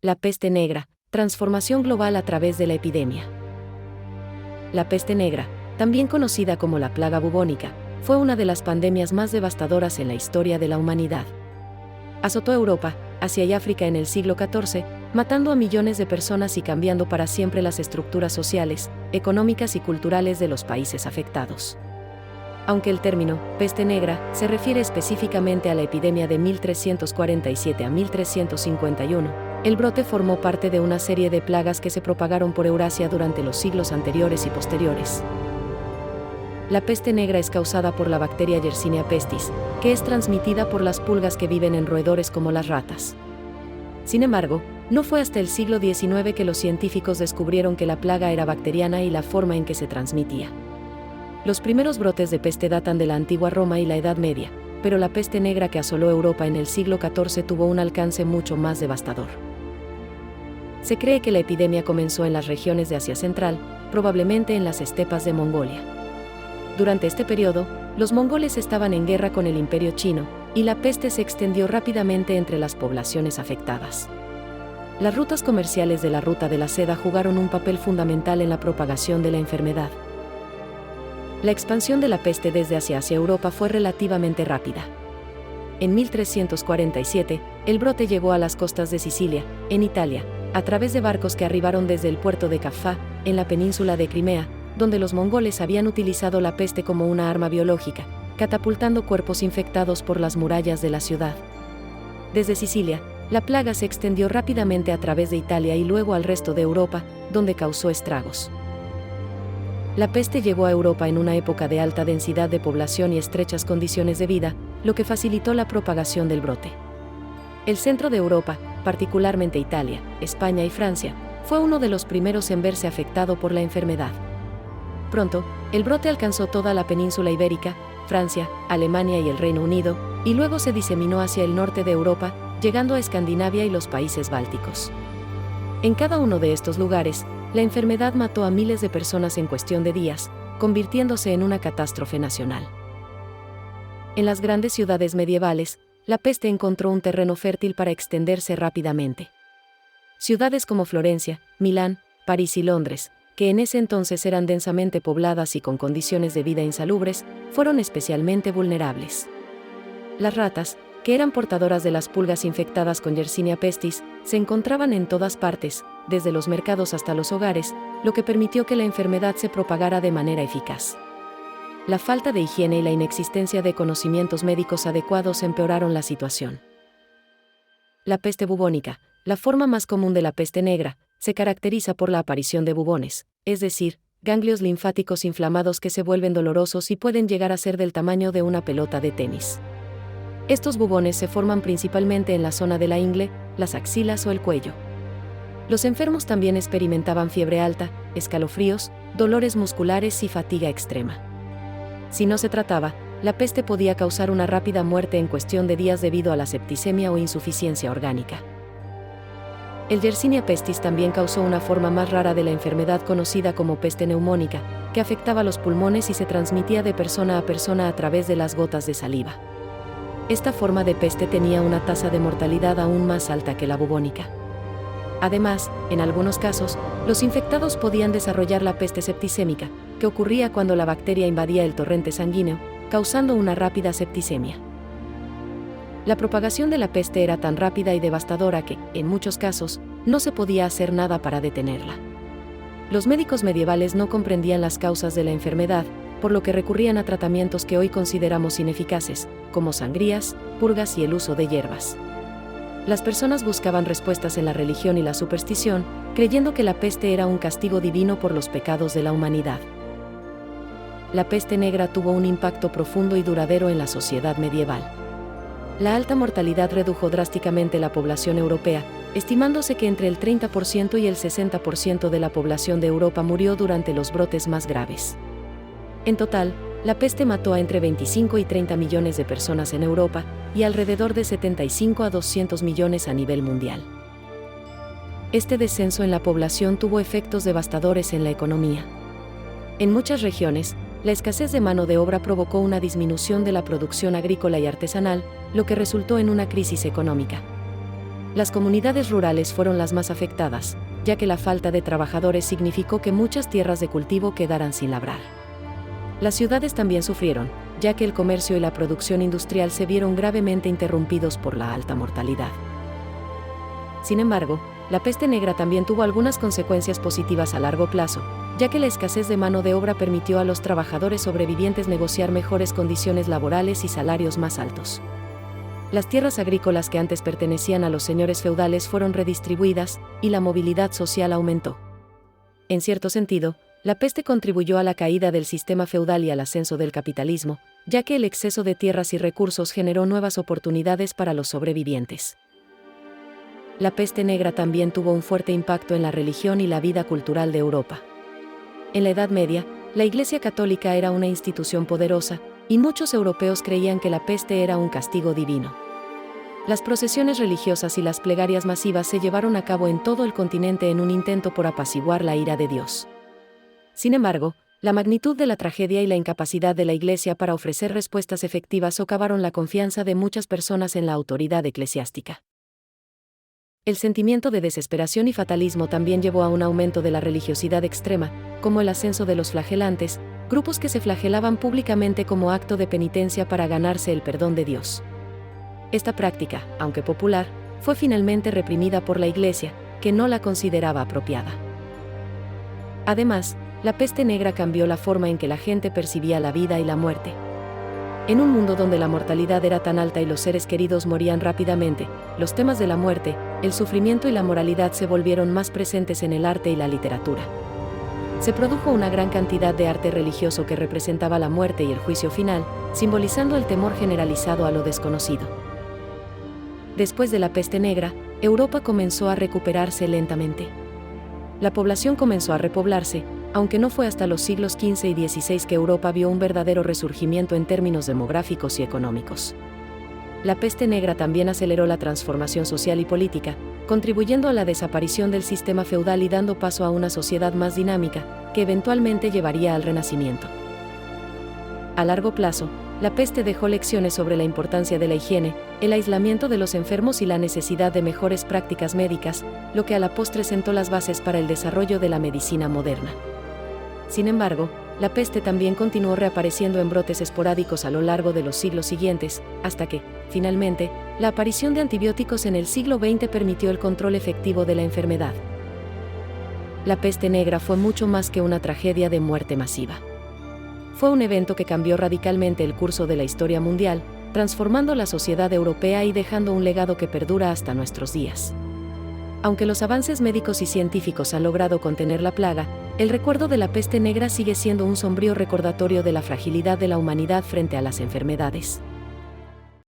La peste negra, transformación global a través de la epidemia. La peste negra, también conocida como la plaga bubónica, fue una de las pandemias más devastadoras en la historia de la humanidad. Azotó Europa, Asia y África en el siglo XIV, matando a millones de personas y cambiando para siempre las estructuras sociales, económicas y culturales de los países afectados. Aunque el término peste negra se refiere específicamente a la epidemia de 1347 a 1351, el brote formó parte de una serie de plagas que se propagaron por Eurasia durante los siglos anteriores y posteriores. La peste negra es causada por la bacteria Yersinia pestis, que es transmitida por las pulgas que viven en roedores como las ratas. Sin embargo, no fue hasta el siglo XIX que los científicos descubrieron que la plaga era bacteriana y la forma en que se transmitía. Los primeros brotes de peste datan de la antigua Roma y la Edad Media, pero la peste negra que asoló Europa en el siglo XIV tuvo un alcance mucho más devastador. Se cree que la epidemia comenzó en las regiones de Asia Central, probablemente en las estepas de Mongolia. Durante este periodo, los mongoles estaban en guerra con el Imperio Chino, y la peste se extendió rápidamente entre las poblaciones afectadas. Las rutas comerciales de la Ruta de la Seda jugaron un papel fundamental en la propagación de la enfermedad. La expansión de la peste desde Asia hacia Europa fue relativamente rápida. En 1347, el brote llegó a las costas de Sicilia, en Italia, a través de barcos que arribaron desde el puerto de Cafá, en la península de Crimea, donde los mongoles habían utilizado la peste como una arma biológica, catapultando cuerpos infectados por las murallas de la ciudad. Desde Sicilia, la plaga se extendió rápidamente a través de Italia y luego al resto de Europa, donde causó estragos. La peste llegó a Europa en una época de alta densidad de población y estrechas condiciones de vida, lo que facilitó la propagación del brote. El centro de Europa, particularmente Italia, España y Francia, fue uno de los primeros en verse afectado por la enfermedad. Pronto, el brote alcanzó toda la península ibérica, Francia, Alemania y el Reino Unido, y luego se diseminó hacia el norte de Europa, llegando a Escandinavia y los países bálticos. En cada uno de estos lugares, la enfermedad mató a miles de personas en cuestión de días, convirtiéndose en una catástrofe nacional. En las grandes ciudades medievales, la peste encontró un terreno fértil para extenderse rápidamente. Ciudades como Florencia, Milán, París y Londres, que en ese entonces eran densamente pobladas y con condiciones de vida insalubres, fueron especialmente vulnerables. Las ratas, que eran portadoras de las pulgas infectadas con Yersinia pestis, se encontraban en todas partes, desde los mercados hasta los hogares, lo que permitió que la enfermedad se propagara de manera eficaz. La falta de higiene y la inexistencia de conocimientos médicos adecuados empeoraron la situación. La peste bubónica, la forma más común de la peste negra, se caracteriza por la aparición de bubones, es decir, ganglios linfáticos inflamados que se vuelven dolorosos y pueden llegar a ser del tamaño de una pelota de tenis. Estos bubones se forman principalmente en la zona de la ingle, las axilas o el cuello. Los enfermos también experimentaban fiebre alta, escalofríos, dolores musculares y fatiga extrema. Si no se trataba, la peste podía causar una rápida muerte en cuestión de días debido a la septicemia o insuficiencia orgánica. El Yersinia pestis también causó una forma más rara de la enfermedad conocida como peste neumónica, que afectaba los pulmones y se transmitía de persona a persona a través de las gotas de saliva. Esta forma de peste tenía una tasa de mortalidad aún más alta que la bubónica. Además, en algunos casos, los infectados podían desarrollar la peste septicémica, que ocurría cuando la bacteria invadía el torrente sanguíneo, causando una rápida septicemia. La propagación de la peste era tan rápida y devastadora que, en muchos casos, no se podía hacer nada para detenerla. Los médicos medievales no comprendían las causas de la enfermedad, por lo que recurrían a tratamientos que hoy consideramos ineficaces, como sangrías, purgas y el uso de hierbas. Las personas buscaban respuestas en la religión y la superstición, creyendo que la peste era un castigo divino por los pecados de la humanidad. La peste negra tuvo un impacto profundo y duradero en la sociedad medieval. La alta mortalidad redujo drásticamente la población europea, estimándose que entre el 30% y el 60% de la población de Europa murió durante los brotes más graves. En total, la peste mató a entre 25 y 30 millones de personas en Europa y alrededor de 75 a 200 millones a nivel mundial. Este descenso en la población tuvo efectos devastadores en la economía. En muchas regiones, la escasez de mano de obra provocó una disminución de la producción agrícola y artesanal, lo que resultó en una crisis económica. Las comunidades rurales fueron las más afectadas, ya que la falta de trabajadores significó que muchas tierras de cultivo quedaran sin labrar. Las ciudades también sufrieron, ya que el comercio y la producción industrial se vieron gravemente interrumpidos por la alta mortalidad. Sin embargo, la peste negra también tuvo algunas consecuencias positivas a largo plazo, ya que la escasez de mano de obra permitió a los trabajadores sobrevivientes negociar mejores condiciones laborales y salarios más altos. Las tierras agrícolas que antes pertenecían a los señores feudales fueron redistribuidas, y la movilidad social aumentó. En cierto sentido, la peste contribuyó a la caída del sistema feudal y al ascenso del capitalismo, ya que el exceso de tierras y recursos generó nuevas oportunidades para los sobrevivientes. La peste negra también tuvo un fuerte impacto en la religión y la vida cultural de Europa. En la Edad Media, la Iglesia Católica era una institución poderosa, y muchos europeos creían que la peste era un castigo divino. Las procesiones religiosas y las plegarias masivas se llevaron a cabo en todo el continente en un intento por apaciguar la ira de Dios. Sin embargo, la magnitud de la tragedia y la incapacidad de la Iglesia para ofrecer respuestas efectivas socavaron la confianza de muchas personas en la autoridad eclesiástica. El sentimiento de desesperación y fatalismo también llevó a un aumento de la religiosidad extrema, como el ascenso de los flagelantes, grupos que se flagelaban públicamente como acto de penitencia para ganarse el perdón de Dios. Esta práctica, aunque popular, fue finalmente reprimida por la Iglesia, que no la consideraba apropiada. Además, la peste negra cambió la forma en que la gente percibía la vida y la muerte. En un mundo donde la mortalidad era tan alta y los seres queridos morían rápidamente, los temas de la muerte, el sufrimiento y la moralidad se volvieron más presentes en el arte y la literatura. Se produjo una gran cantidad de arte religioso que representaba la muerte y el juicio final, simbolizando el temor generalizado a lo desconocido. Después de la peste negra, Europa comenzó a recuperarse lentamente. La población comenzó a repoblarse, aunque no fue hasta los siglos XV y XVI que Europa vio un verdadero resurgimiento en términos demográficos y económicos. La peste negra también aceleró la transformación social y política, contribuyendo a la desaparición del sistema feudal y dando paso a una sociedad más dinámica, que eventualmente llevaría al Renacimiento. A largo plazo, la peste dejó lecciones sobre la importancia de la higiene, el aislamiento de los enfermos y la necesidad de mejores prácticas médicas, lo que a la postre sentó las bases para el desarrollo de la medicina moderna. Sin embargo, la peste también continuó reapareciendo en brotes esporádicos a lo largo de los siglos siguientes, hasta que, finalmente, la aparición de antibióticos en el siglo XX permitió el control efectivo de la enfermedad. La peste negra fue mucho más que una tragedia de muerte masiva. Fue un evento que cambió radicalmente el curso de la historia mundial, transformando la sociedad europea y dejando un legado que perdura hasta nuestros días. Aunque los avances médicos y científicos han logrado contener la plaga, el recuerdo de la peste negra sigue siendo un sombrío recordatorio de la fragilidad de la humanidad frente a las enfermedades.